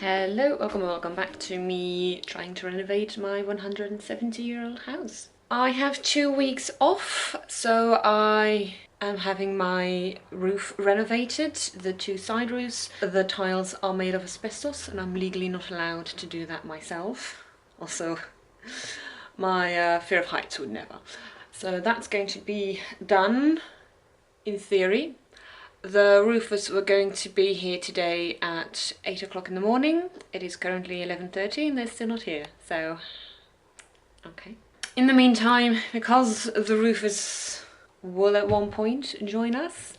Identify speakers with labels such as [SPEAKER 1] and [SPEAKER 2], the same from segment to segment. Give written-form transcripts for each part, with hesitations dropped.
[SPEAKER 1] Hello, welcome back to me trying to renovate my 170-year-old house. I have 2 weeks off, so I am having my roof renovated, the two side roofs. The tiles are made of asbestos and I'm legally not allowed to do that myself. Also, my fear of heights would never. So that's going to be done in theory. The roofers were going to be here today at 8 o'clock in the morning. It is currently 11:30 and they're still not here, so okay. In the meantime, because the roofers will at one point join us,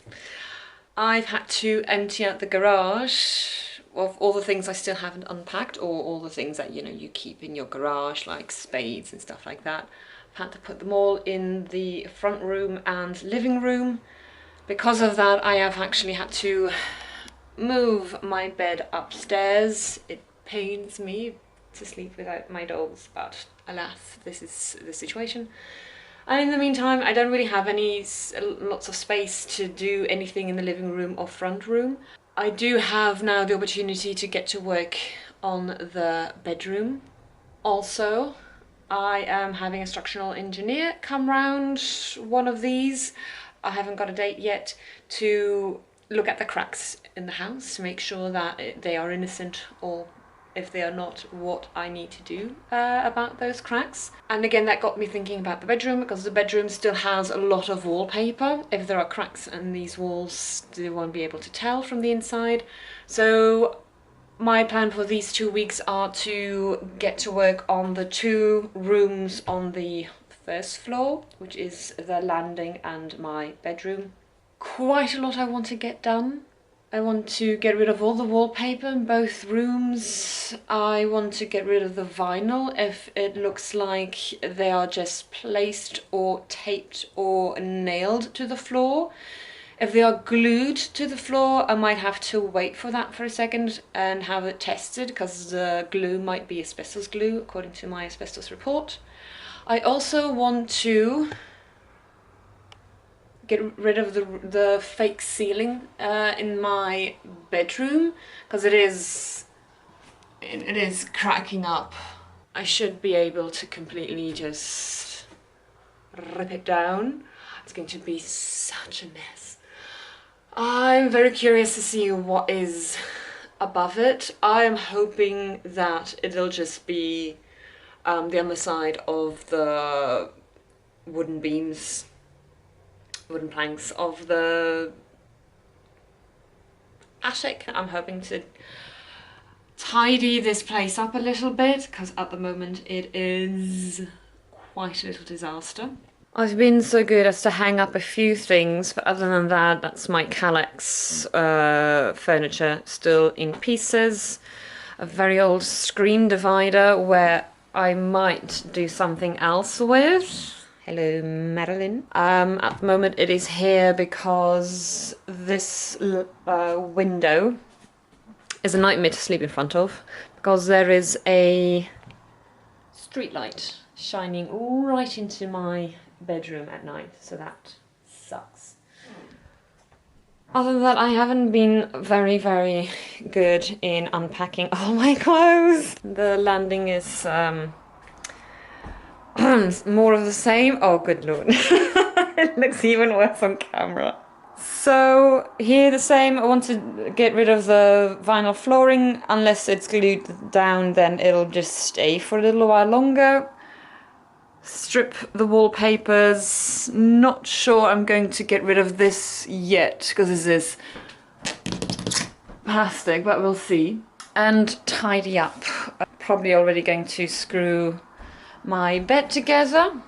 [SPEAKER 1] I've had to empty out the garage of all the things I still haven't unpacked, or all the things that you keep in your garage, like spades and stuff like that. I've had to put them all in the front room and living room. Because of that, I have actually had to move my bed upstairs. It pains me to sleep without my dogs, but alas, this is the situation. And in the meantime, I don't really have lots of space to do anything in the living room or front room. I do have now the opportunity to get to work on the bedroom. Also, I am having a structural engineer come round one of these. I haven't got a date yet, to look at the cracks in the house to make sure that they are innocent, or if they are not, what I need to do about those cracks. And again, that got me thinking about the bedroom, because the bedroom still has a lot of wallpaper. If there are cracks in these walls, they won't be able to tell from the inside. So my plan for these 2 weeks are to get to work on the two rooms on the first floor, which is the landing and my bedroom. Quite a lot I want to get done. I want to get rid of all the wallpaper in both rooms. I want to get rid of the vinyl if it looks like they are just placed or taped or nailed to the floor. If they are glued to the floor, I might have to wait for that for a second and have it tested, because the glue might be asbestos glue according to my asbestos report. I also want to get rid of the fake ceiling in my bedroom, because it is cracking up. I should be able to completely just rip it down. It's going to be such a mess. I'm very curious to see what is above it. I'm hoping that it'll just be the underside of the wooden beams, wooden planks of the attic. I'm hoping to tidy this place up a little bit, because at the moment it is quite a little disaster. I've been so good as to hang up a few things, but other than that, that's my Kallax furniture still in pieces. A very old screen divider where I might do something else with. Hello, Madeline. At the moment it is here because this window is a nightmare to sleep in front of, because there is a street light shining right into my bedroom at night, so that sucks. Other than that, I haven't been very good in unpacking all my clothes. The landing is more of the same. Oh, good lord. It looks even worse on camera. So here the same. I want to get rid of the vinyl flooring. Unless it's glued down, then it'll just stay for a little while longer. Strip the wallpapers. Not sure I'm going to get rid of this yet, because this is plastic, but we'll see. And tidy up. I'm probably already going to screw my bed together.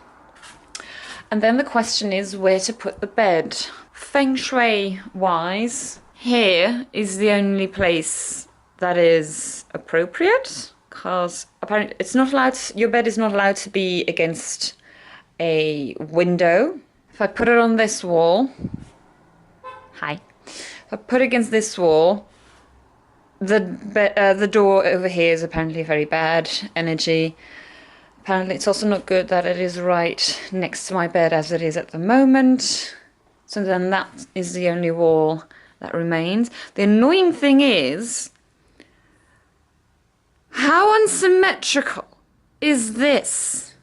[SPEAKER 1] And then the question is where to put the bed. Feng Shui wise, here is the only place that is appropriate, because apparently it's not allowed, your bed is not allowed to be against a window. If I put it on this wall, if I put it against this wall, the door over here is apparently very bad energy. Apparently it's also not good that it is right next to my bed as it is at the moment. So then that is the only wall that remains. The annoying thing is, How unsymmetrical is this?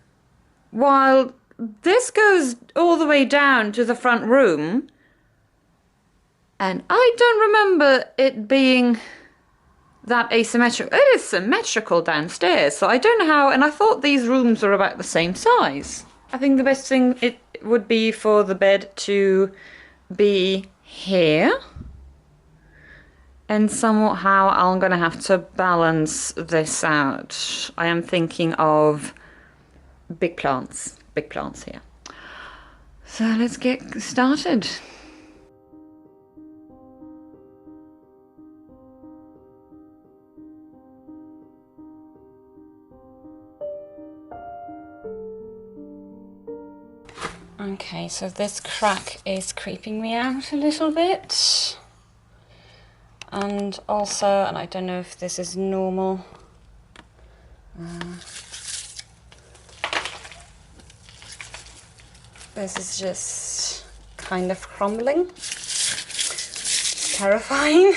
[SPEAKER 1] While this goes all the way down to the front room, and I don't remember it being that asymmetrical. It is symmetrical downstairs, so I don't know how, and I thought these rooms were about the same size. I think the best thing it would be for the bed to be here. And somehow I'm gonna have to balance this out. I am thinking of big plants here. So let's get started. Okay, so this crack is creeping me out a little bit. And also, and I don't know if this is normal, this is just kind of crumbling. It's terrifying.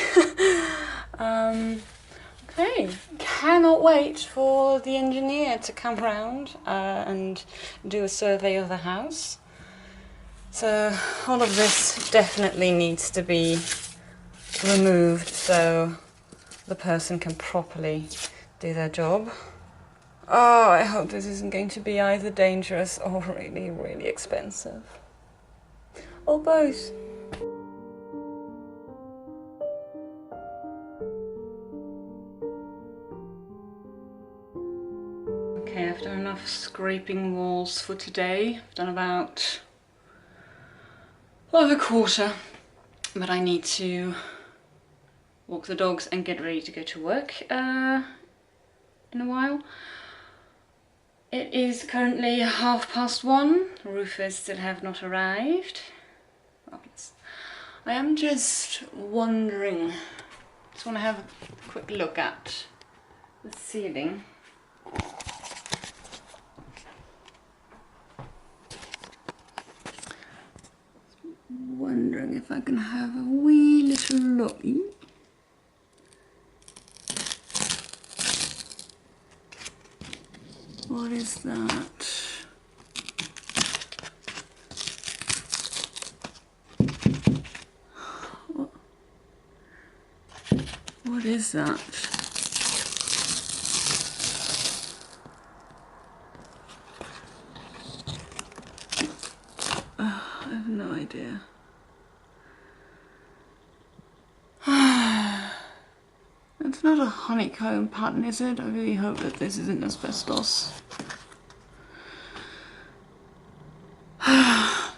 [SPEAKER 1] Okay, cannot wait for the engineer to come around and do a survey of the house. So all of this definitely needs to be removed so the person can properly do their job. Oh, I hope this isn't going to be either dangerous or really, really expensive. Or both. Okay, I've done enough scraping walls for today. I've done about a quarter, but I need to walk the dogs and get ready to go to work in a while. It is currently 1:30. Roofers still have not arrived. Fabulous. I am just wondering, just want to have a quick look at the ceiling. Wondering if I can have a wee little look. What is that? What is that? I have no idea. It's not a honeycomb pattern, is it? I really hope that this isn't asbestos.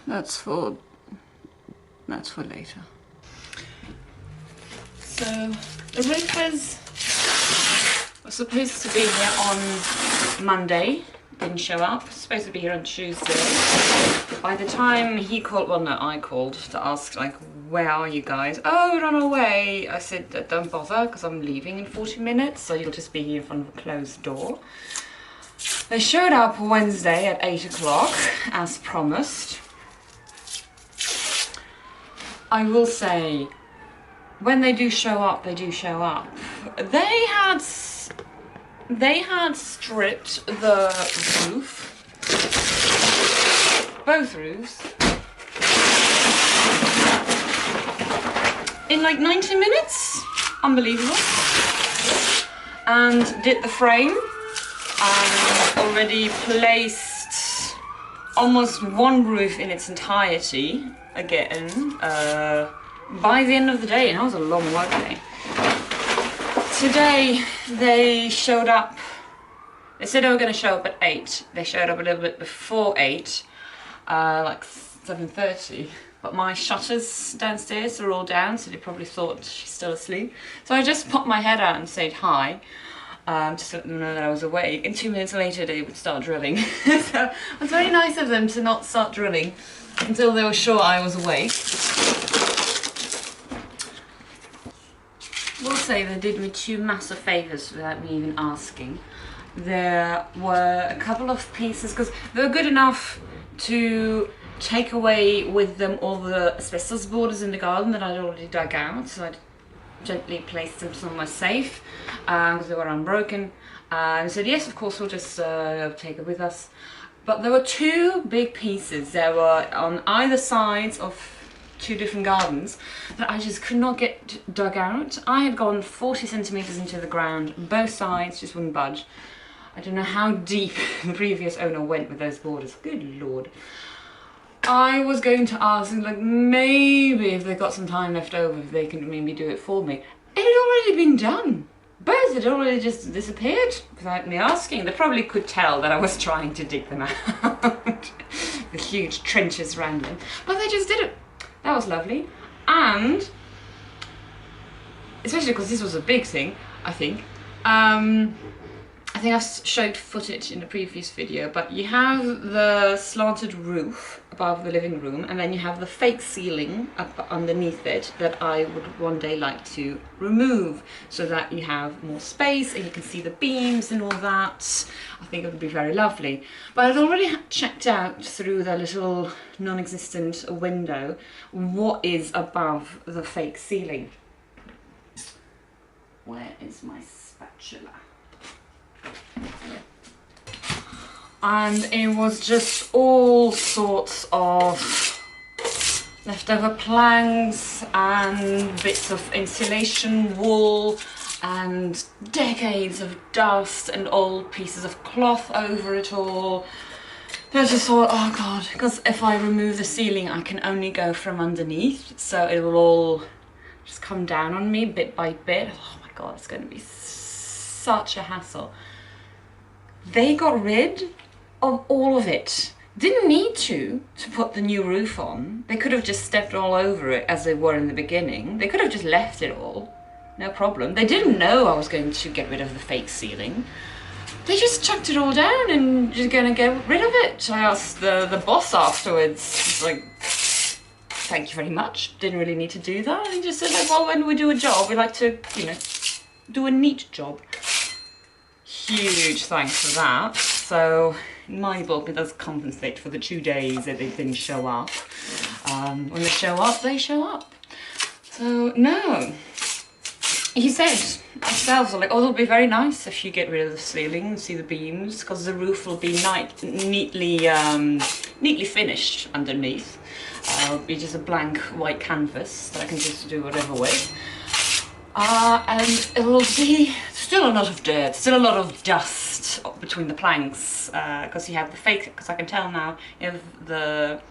[SPEAKER 1] That's for later. So the roofers were supposed to be here on Monday. Didn't show up. Supposed to be here on Tuesday. By the time he called, well no, I called to ask like, where are you guys? Oh, we're on our way. I said, don't bother because I'm leaving in 40 minutes, so you'll just be here in front of a closed door. They showed up Wednesday at 8 o'clock, as promised. I will say, when they do show up, they do show up. They had stripped the roof, both roofs, in like 90 minutes. Unbelievable. And did the frame and already placed almost one roof in its entirety again by the end of the day, and that was a long work day. Today they showed up. They said they were going to show up at 8. They showed up a little bit before 8, like 7:30. But my shutters downstairs are all down, so they probably thought she's still asleep. So I just popped my head out and said hi, just to let them know that I was awake. And 2 minutes later they would start drilling. So it was very nice of them to not start drilling until they were sure I was awake. Will say they did me 2 massive favours without me even asking. There were a couple of pieces, because they were good enough to take away with them all the asbestos borders in the garden that I'd already dug out. So gently placed them somewhere safe because they were unbroken. And said, yes, of course, we'll just take it with us. But there were two big pieces. They were on either sides of two different gardens that I just could not get dug out. I had gone 40 centimeters into the ground, both sides just wouldn't budge. I don't know how deep the previous owner went with those borders. Good Lord. I was going to ask, like, maybe if they've got some time left over, if they can maybe do it for me. It had already been done. Both had already just disappeared without me asking. They probably could tell that I was trying to dig them out. The huge trenches around them. But they just did it. That was lovely. And, especially because this was a big thing, I think I've showed footage in the previous video, but you have the slanted roof above the living room, and then you have the fake ceiling up underneath it that I would one day like to remove so that you have more space and you can see the beams and all that. I think it would be very lovely. But I'd already checked out through the little non-existent window what is above the fake ceiling. Where is my spatula? And it was just all sorts of leftover planks and bits of insulation wool and decades of dust and old pieces of cloth over it all. I just thought, oh God, because if I remove the ceiling I can only go from underneath, so it will all just come down on me bit by bit. Oh my God, it's going to be such a hassle. They got rid of all of it. Didn't need to put the new roof on. They could have just stepped all over it as they were in the beginning. They could have just left it all. No problem. They didn't know I was going to get rid of the fake ceiling. They just chucked it all down and just gonna get rid of it. I asked the boss afterwards, like, thank you very much. Didn't really need to do that. And he just said, like, well, when we do a job, we like to, you know, do a neat job. Huge thanks for that. So in my book it does compensate for the 2 days that they didn't show up. When they show up, they show up. So no. He said himself, like, oh, it'll be very nice if you get rid of the ceiling and see the beams, because the roof will be neatly finished underneath. It'll be just a blank white canvas that I can just do whatever with. And it will be still a lot of dirt, still a lot of dust between the planks, because you have the fake, because I can tell now, you have the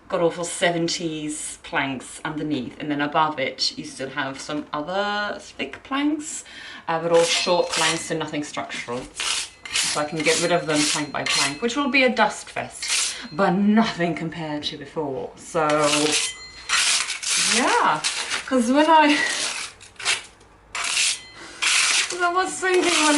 [SPEAKER 1] god-awful 70s planks underneath, and then above it you still have some other thick planks, but all short planks and nothing structural. So I can get rid of them plank by plank, which will be a dust fest, but nothing compared to before. So yeah, because when I was thinking when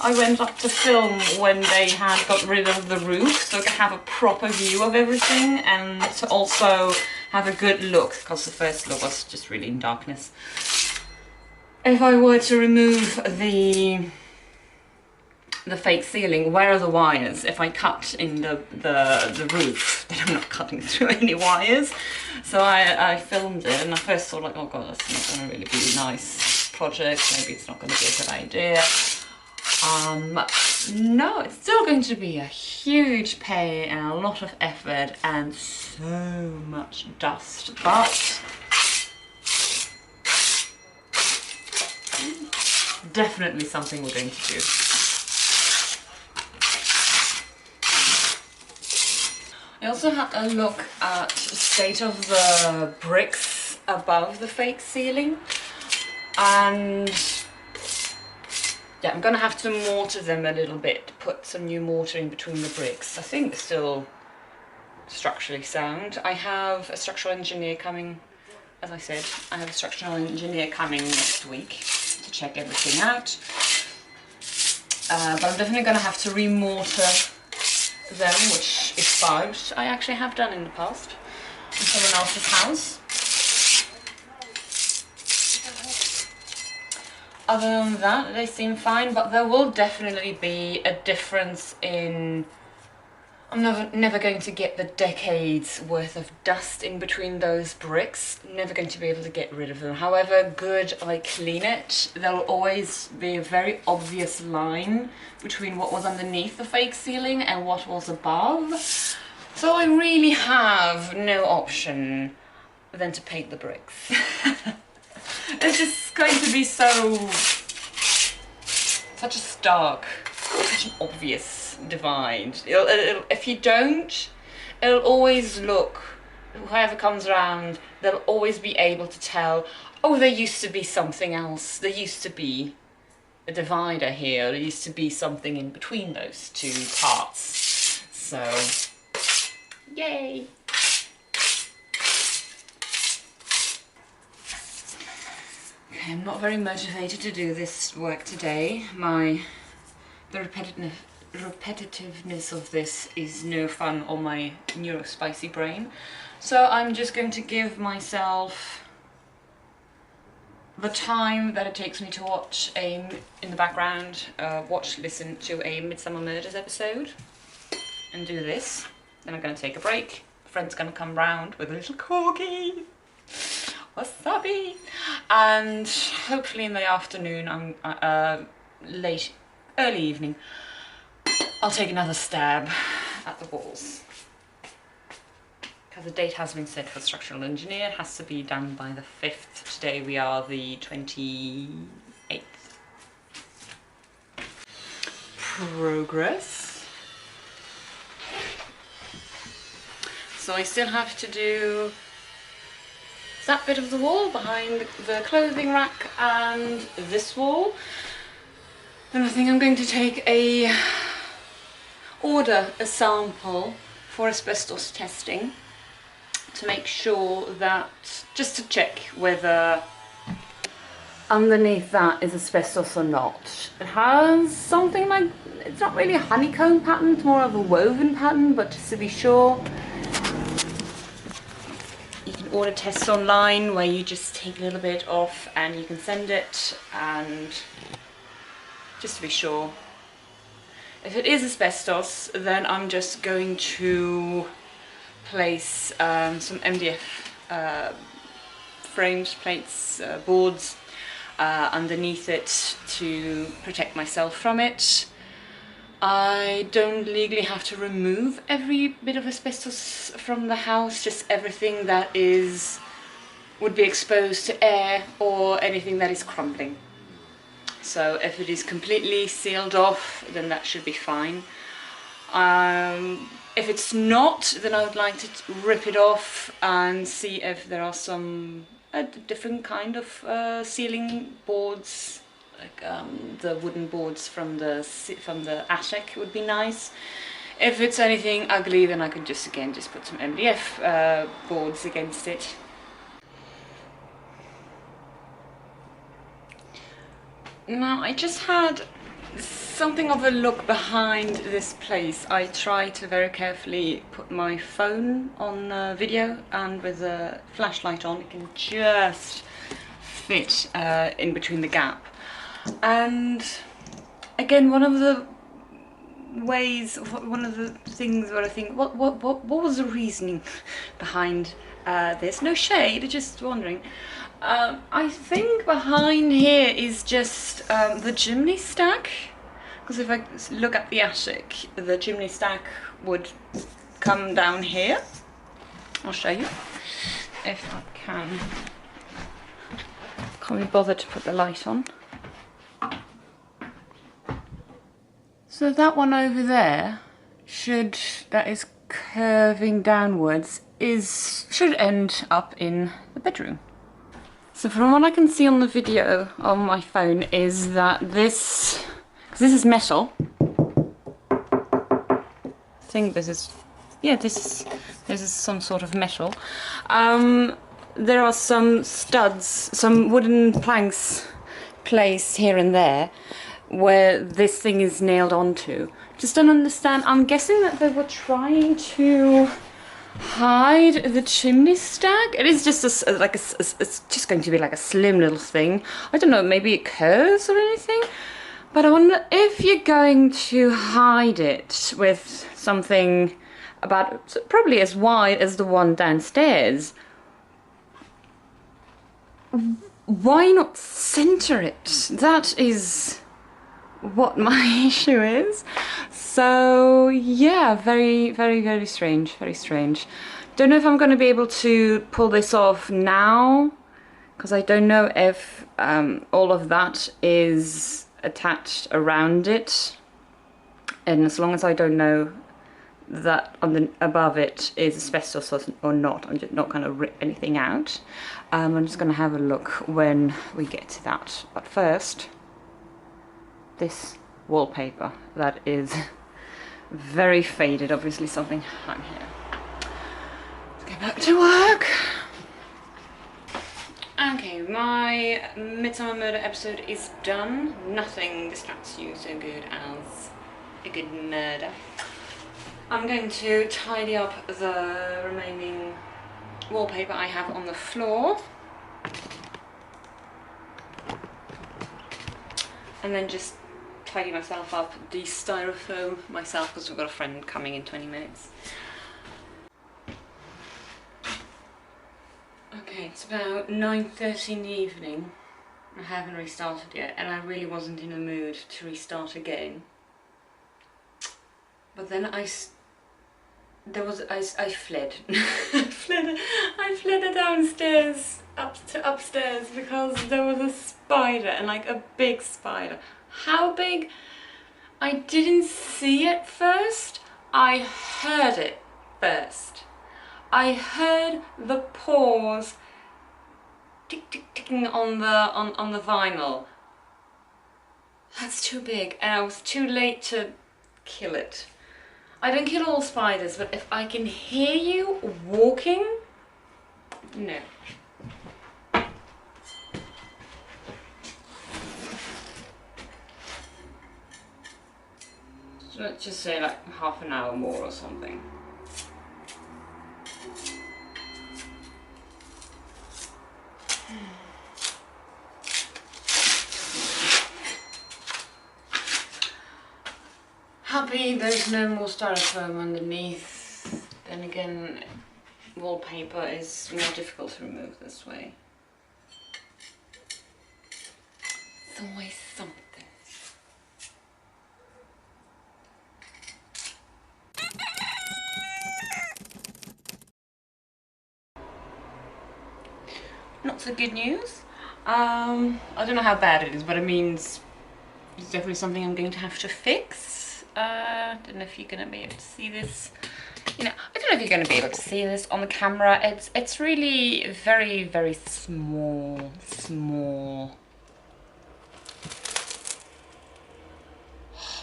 [SPEAKER 1] I went up to film when they had got rid of the roof, so I could have a proper view of everything and to also have a good look, because the first look was just really in darkness. If I were to remove the fake ceiling, where are the wires? If I cut in the roof, then I'm not cutting through any wires. So I filmed it and I first thought, like, oh God, that's not going to really be a nice project, maybe it's not going to be a good idea. No, it's still going to be a huge pain and a lot of effort and so much dust, but definitely something we're going to do. I also had a look at the state of the bricks above the fake ceiling, and yeah, I'm gonna have to mortar them a little bit, put some new mortar in between the bricks. I think they're still structurally sound. I have a structural engineer coming, as I said, I have a structural engineer coming next week to check everything out. But I'm definitely gonna have to remortar them, which is fine, which I actually have done in the past in someone else's house. Other than that, they seem fine, but there will definitely be a difference in I'm never going to get the decades worth of dust in between those bricks. Never going to be able to get rid of them. However good I clean it, there'll always be a very obvious line between what was underneath the fake ceiling and what was above. So I really have no option than to paint the bricks. It's just going to be such a stark, such an obvious divide. If you don't, it'll always look, whoever comes around, they'll always be able to tell, oh, there used to be something else. There used to be a divider here. There used to be something in between those two parts. So, yay! Okay, I'm not very motivated to do this work today. The repetitiveness of this is no fun on my neurospicy brain. So I'm just going to give myself the time that it takes me to watch in the background, listen to a Midsummer Murders episode and do this. Then I'm going to take a break. A friend's going to come round with a little corgi. Wasabi! And hopefully in the afternoon, early evening, I'll take another stab at the walls. Because the date has been set for structural engineer, it has to be done by the 5th. Today we are the 28th. Progress. So I still have to do that bit of the wall behind the clothing rack and this wall. Then I think I'm going to order a sample for asbestos testing to make sure that, just to check whether underneath that is asbestos or not. It has something like, it's not really a honeycomb pattern, it's more of a woven pattern, but just to be sure, you can order tests online where you just take a little bit off and you can send it, and just to be sure. If it is asbestos, then I'm just going to place some MDF frames, plates, boards underneath it to protect myself from it. I don't legally have to remove every bit of asbestos from the house, just everything that would be exposed to air or anything that is crumbling. So if it is completely sealed off, then that should be fine. If it's not, then I would like to rip it off and see if there are some different kind of ceiling boards, like the wooden boards from the attic would be nice. If it's anything ugly, then I can just put some MDF boards against it. Now, I just had something of a look behind this place. I try to very carefully put my phone on video, and with a flashlight on, it can just fit in between the gap. And again, one of the things where I think, what was the reasoning behind this? No shade, just wondering. I think behind here is just the chimney stack, because if I look at the attic, the chimney stack would come down here. I'll show you if I can. Can't be bothered to put the light on. So that one over there that is curving downwards should end up in the bedroom. So from what I can see on the video on my phone is that this is metal. I think this is some sort of metal. There are some studs, some wooden planks placed here and there where this thing is nailed onto. Just don't understand. I'm guessing that they were trying to hide the chimney stack. It is just it's just going to be like a slim little thing. I don't know, maybe it curves or anything. But I wonder if you're going to hide it with something about probably as wide as the one downstairs. Why not center it? That is what my issue is. So yeah, very, very, very strange, very strange. Don't know if I'm going to be able to pull this off now, because I don't know if all of that is attached around it, and as long as I don't know that on the above it is asbestos or not, I'm just not going to rip anything out. I'm just going to have a look when we get to that. But first, this wallpaper that is very faded, obviously something hung here. Let's get back to work. Okay, my Midsummer Murder episode is done. Nothing distracts you so good as a good murder. I'm going to tidy up the remaining wallpaper I have on the floor. And then just tidy myself up, de-styrofoam myself, because we've got a friend coming in 20 minutes. Okay, it's about 9:30 in the evening. I haven't restarted yet, and I really wasn't in a mood to restart again. But then I fled. I fled downstairs up to upstairs because there was a spider, and like a big spider. How big? I didn't see it first. I heard it first. I heard the paws ticking on the vinyl. That's too big, and I was too late to kill it. I don't kill all spiders, but if I can hear you walking, no. So let's just say like half an hour more or something. Happy there's no more styrofoam underneath. Then again, wallpaper is more difficult to remove this way. It's always something. Not so good news. I don't know how bad it is, but it means it's definitely something I'm going to have to fix. Don't know if you're gonna be able to see this. You know, I don't know if you're gonna be able to see this on the camera. It's really very, very small.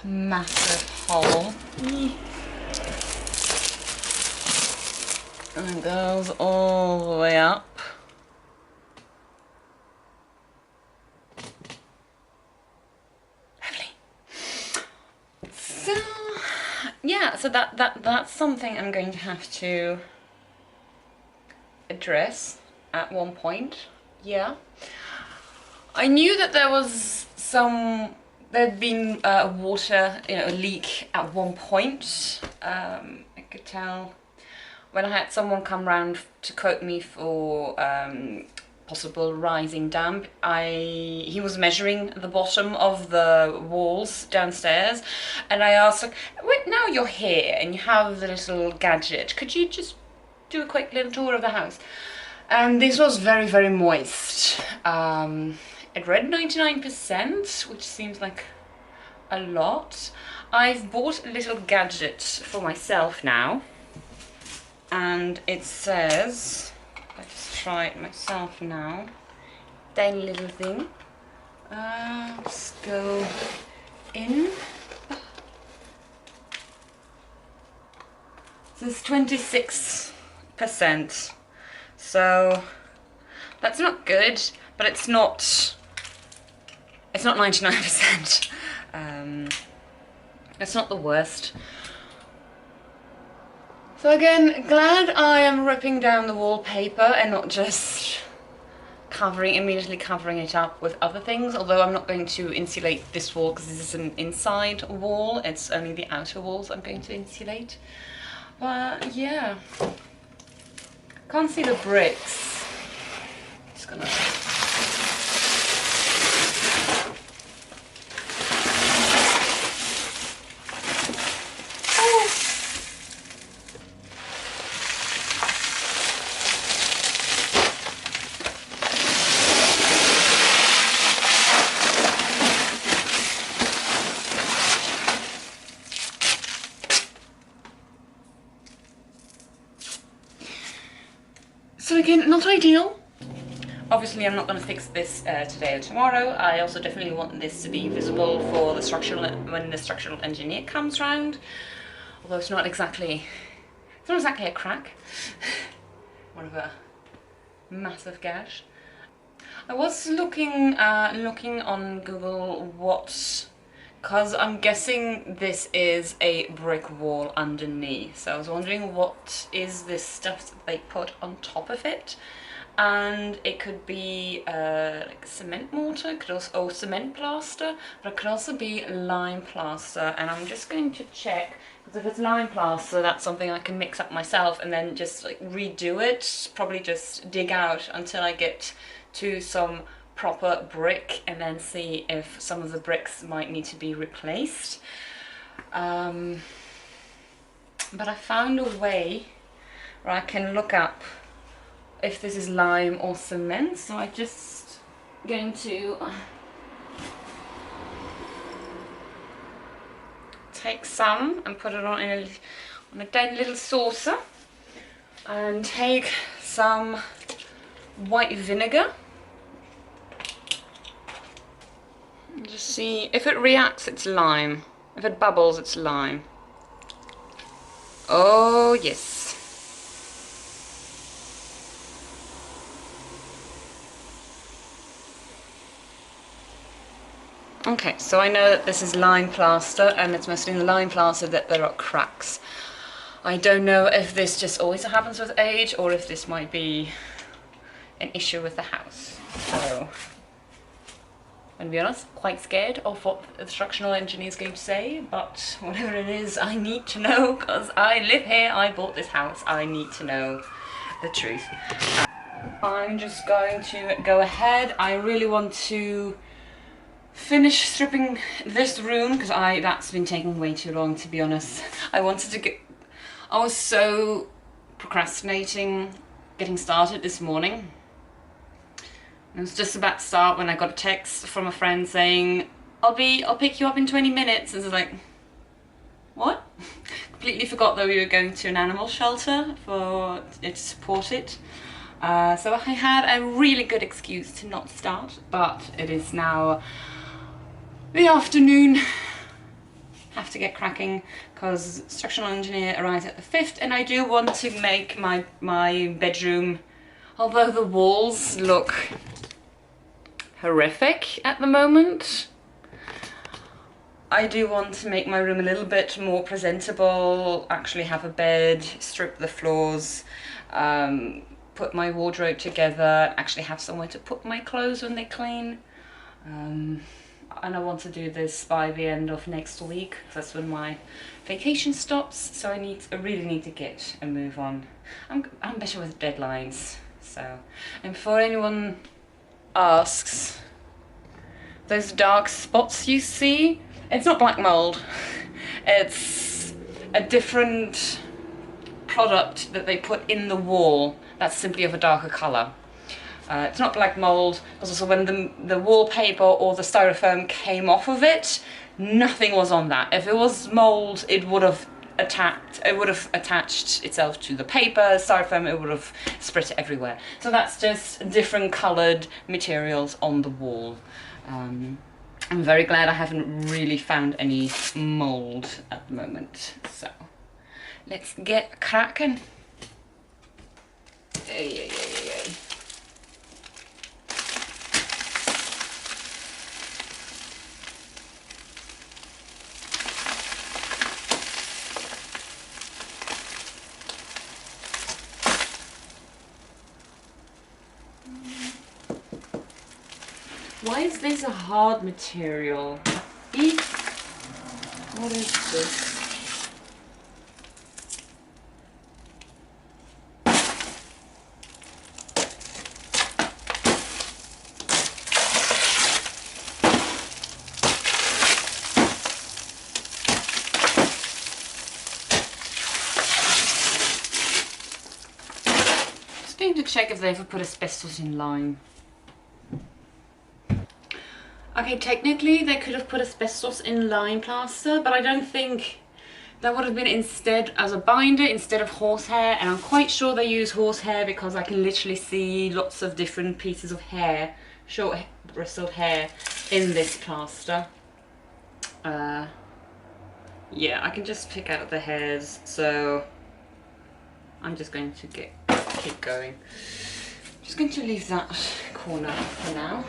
[SPEAKER 1] Massive hole. And it goes all the way up. Yeah, so that's something I'm going to have to address at one point. Yeah, I knew that there'd been water, a leak at one point. I could tell when I had someone come round to quote me for possible rising damp. He was measuring the bottom of the walls downstairs, and I asked, like, wait, now you're here and you have the little gadget, could you just do a quick little tour of the house? And this was very, very moist. It read 99%, which seems like a lot. I've bought a little gadget for myself now, and it says, let's try it myself now. Tiny little thing. Let's go in. This is 26%. So that's not good, but it's not 99%. It's not the worst. So again, glad I am ripping down the wallpaper and not just immediately covering it up with other things, although I'm not going to insulate this wall because this is an inside wall. It's only the outer walls I'm going to insulate. But yeah, can't see the bricks. Just gonna... So again, not ideal. Obviously I'm not going to fix this today or tomorrow. I also definitely want this to be visible for the when the structural engineer comes round. Although it's not exactly a crack. More of a massive gash. I was looking on Google because I'm guessing this is a brick wall underneath. So I was wondering what is this stuff that they put on top of it. And it could be like cement mortar, or cement plaster, but it could also be lime plaster. And I'm just going to check, because if it's lime plaster, that's something I can mix up myself and then just like redo it. Probably just dig out until I get to some proper brick and then see if some of the bricks might need to be replaced. But I found a way where I can look up if this is lime or cement, so I'm just going to take some and put it on a tiny little saucer, and take some white vinegar. Just see if it reacts, it's lime. If it bubbles, it's lime. Oh yes. Okay, so I know that this is lime plaster, and it's mostly in the lime plaster that there are cracks. I don't know if this just always happens with age, or if this might be an issue with the house. So, I'm gonna be honest, quite scared of what the structural engineer is going to say, but whatever it is, I need to know, because I live here, I bought this house, I need to know the truth. I'm just going to go ahead. I really want to finish stripping this room because that's been taking way too long, to be honest. I was so procrastinating getting started this morning. It was just about to start when I got a text from a friend saying, I'll pick you up in 20 minutes. And I was like, what? Completely forgot that we were going to an animal shelter to support it. So I had a really good excuse to not start, but it is now the afternoon. Have to get cracking because structural engineer arrives at the 5th, and I do want to make my bedroom, although the walls look horrific at the moment, I do want to make my room a little bit more presentable, actually have a bed, strip the floors, put my wardrobe together, actually have somewhere to put my clothes when they clean. And I want to do this by the end of next week, that's when my vacation stops, so I really need to get a move on. I'm better with deadlines, so. And before anyone asks, those dark spots you see, it's not black mold. It's a different product that they put in the wall that's simply of a darker colour. It's not black mold, because also when the wallpaper or the styrofoam came off of it, nothing was on that. If it was mold, it would have attached itself to the paper, styrofoam, it would have spread everywhere. So that's just different coloured materials on the wall. I'm very glad I haven't really found any mold at the moment. So let's get cracking. Why is this a hard material? Eek. What is this? Just going to check if they ever put asbestos in lime. Okay, technically they could have put asbestos in lime plaster, but I don't think that would have been instead as a binder instead of horsehair, and I'm quite sure they use horsehair because I can literally see lots of different pieces of hair, short bristled hair, in this plaster. Yeah, I can just pick out the hairs, so I'm just going to keep going. Just going to leave that corner for now.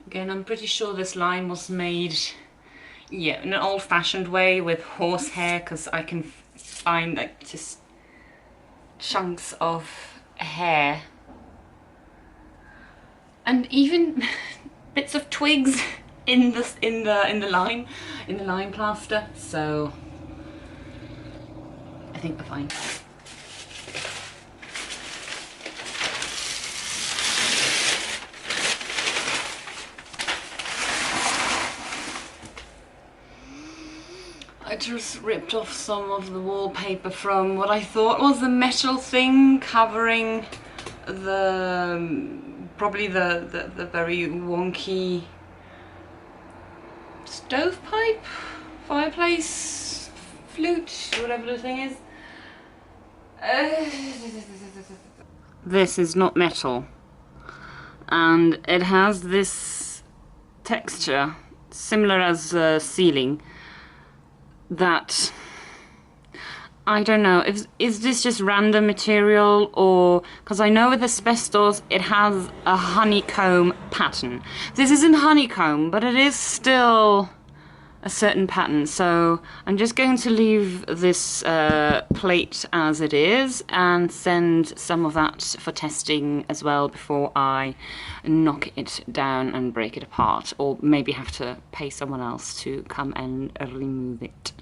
[SPEAKER 1] Again, I'm pretty sure this lime was made, yeah, in an old-fashioned way with horsehair, because I can find like just chunks of hair and even bits of twigs in the lime plaster. So I think we're fine. I just ripped off some of the wallpaper from what I thought was the metal thing covering probably the very wonky stovepipe, fireplace, flute, whatever the thing is. This is not metal, and it has this texture similar as ceiling. That I don't know, is this just random material, or because I know with asbestos it has a honeycomb pattern. This isn't honeycomb, but it is still a certain pattern, so I'm just going to leave this plate as it is and send some of that for testing as well before I knock it down and break it apart, or maybe have to pay someone else to come and remove it.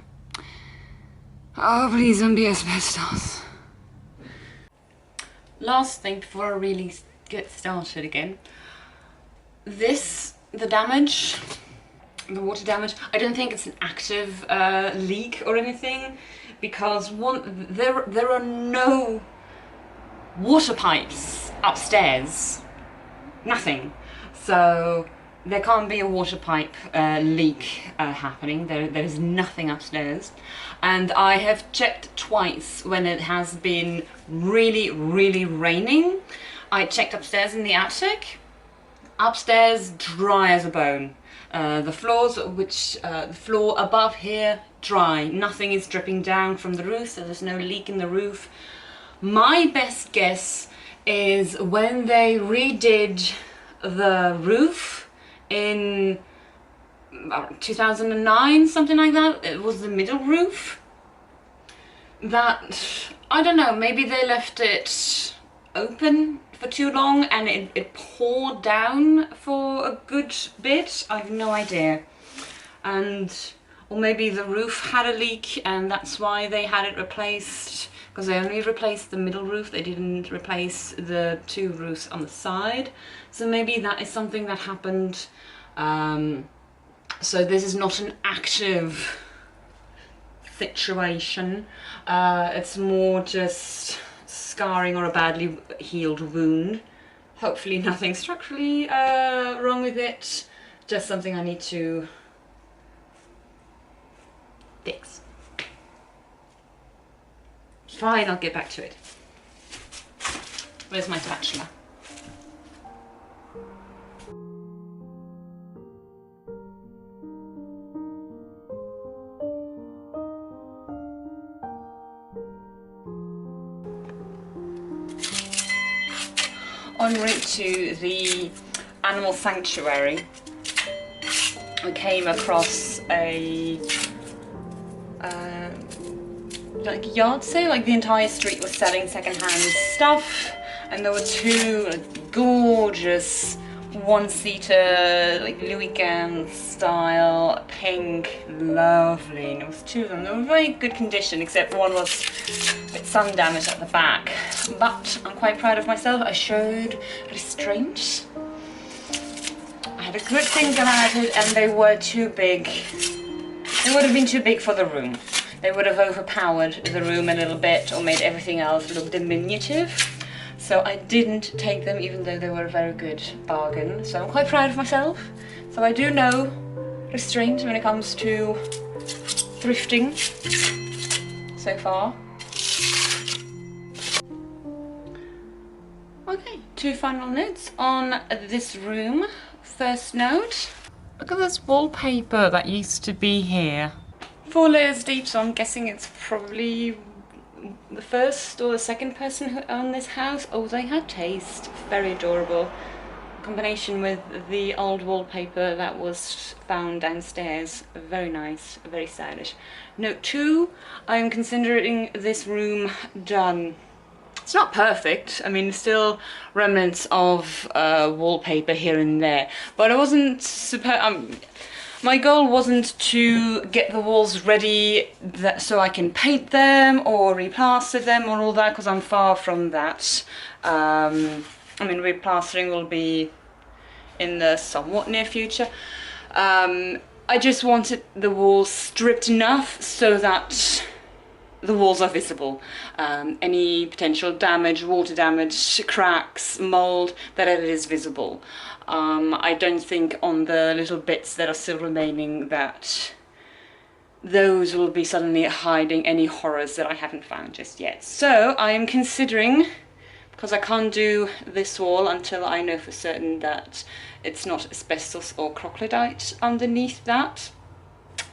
[SPEAKER 1] Oh, please don't be asbestos. Last thing before I really get started again. The damage, the water damage, I don't think it's an active leak or anything, because there are no water pipes upstairs. Nothing. So there can't be a water pipe leak happening. There is nothing upstairs. And I have checked twice when it has been really, really raining. I checked upstairs in the attic. Upstairs, dry as a bone. The floor above here, dry. Nothing is dripping down from the roof, so there's no leak in the roof. My best guess is when they redid the roof in 2009, something like that. It was the middle roof. That, I don't know, maybe they left it open for too long and it poured down for a good bit. I have no idea. Or maybe the roof had a leak and that's why they had it replaced. because they only replaced the middle roof, they didn't replace the 2 roofs on the side. So maybe that is something that happened. So this is not an active situation. It's more just scarring or a badly healed wound. Hopefully nothing structurally wrong with it, just something I need to fix. Fine, I'll get back to it. Where's my spatula? En route to the animal sanctuary, I came across a like yard sale. Like the entire street was selling secondhand stuff, and there were 2 gorgeous one-seater, like Louis Vuitton style, pink, lovely. And it was 2 of them. They were very good condition, except one was a bit sun damaged at the back. But I'm quite proud of myself. I showed restraint. I had a good think about it, and they were too big. They would have been too big for the room. They would have overpowered the room a little bit or made everything else look diminutive. So I didn't take them, even though they were a very good bargain. So I'm quite proud of myself. So I do know restraint when it comes to thrifting so far. Okay, 2 final notes on this room. First note, look at this wallpaper that used to be here. 4 layers deep, so I'm guessing it's probably the first or the second person who owned this house. Oh, they had taste. Very adorable. Combination with the old wallpaper that was found downstairs. Very nice, very stylish. Note 2, I am considering this room done. It's not perfect. I mean, still remnants of wallpaper here and there, but I wasn't my goal wasn't to get the walls ready so I can paint them or replaster them or all that, because I'm far from that. I mean, replastering will be in the somewhat near future. I just wanted the walls stripped enough so that the walls are visible. Any potential damage, water damage, cracks, mold, that it is visible. I don't think on the little bits that are still remaining that those will be suddenly hiding any horrors that I haven't found just yet. So I am considering, because I can't do this wall until I know for certain that it's not asbestos or crocodite underneath that.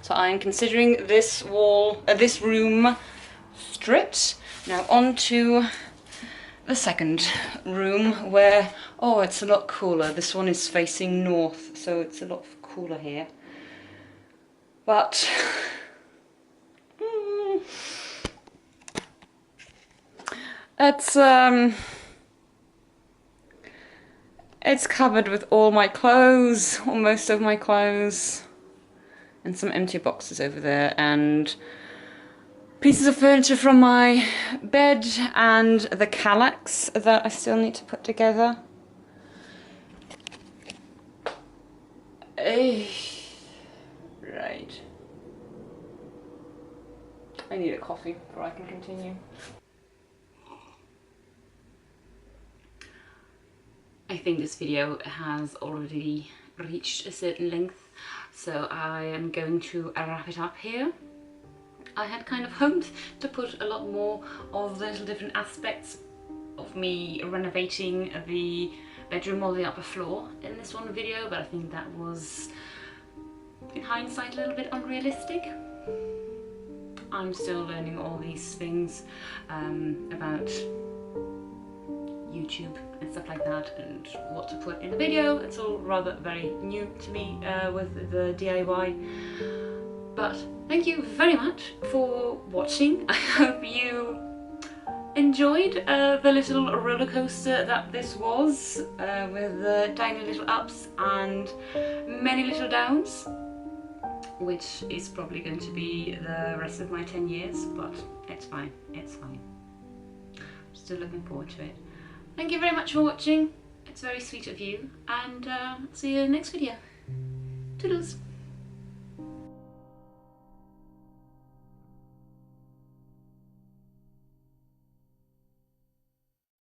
[SPEAKER 1] So I am considering this wall, this room stripped. Now on to the second room where, oh, it's a lot cooler. This one is facing north, so it's a lot cooler here. But it's covered with all my clothes, or most of my clothes, and some empty boxes over there, and pieces of furniture from my bed, and the Kallax that I still need to put together. Right. I need a coffee before I can continue. I think this video has already reached a certain length, so I am going to wrap it up here. I had kind of hoped to put a lot more of the little different aspects of me renovating the bedroom or the upper floor in this one video, but I think that was, in hindsight, a little bit unrealistic. I'm still learning all these things about YouTube and stuff like that, and what to put in a video. It's all rather very new to me with the DIY. But thank you very much for watching. I hope you enjoyed the little roller coaster that this was, with the tiny little ups and many little downs, which is probably going to be the rest of my 10 years, but it's fine, it's fine. Still looking forward to it. Thank you very much for watching. It's very sweet of you, and see you in the next video. Toodles!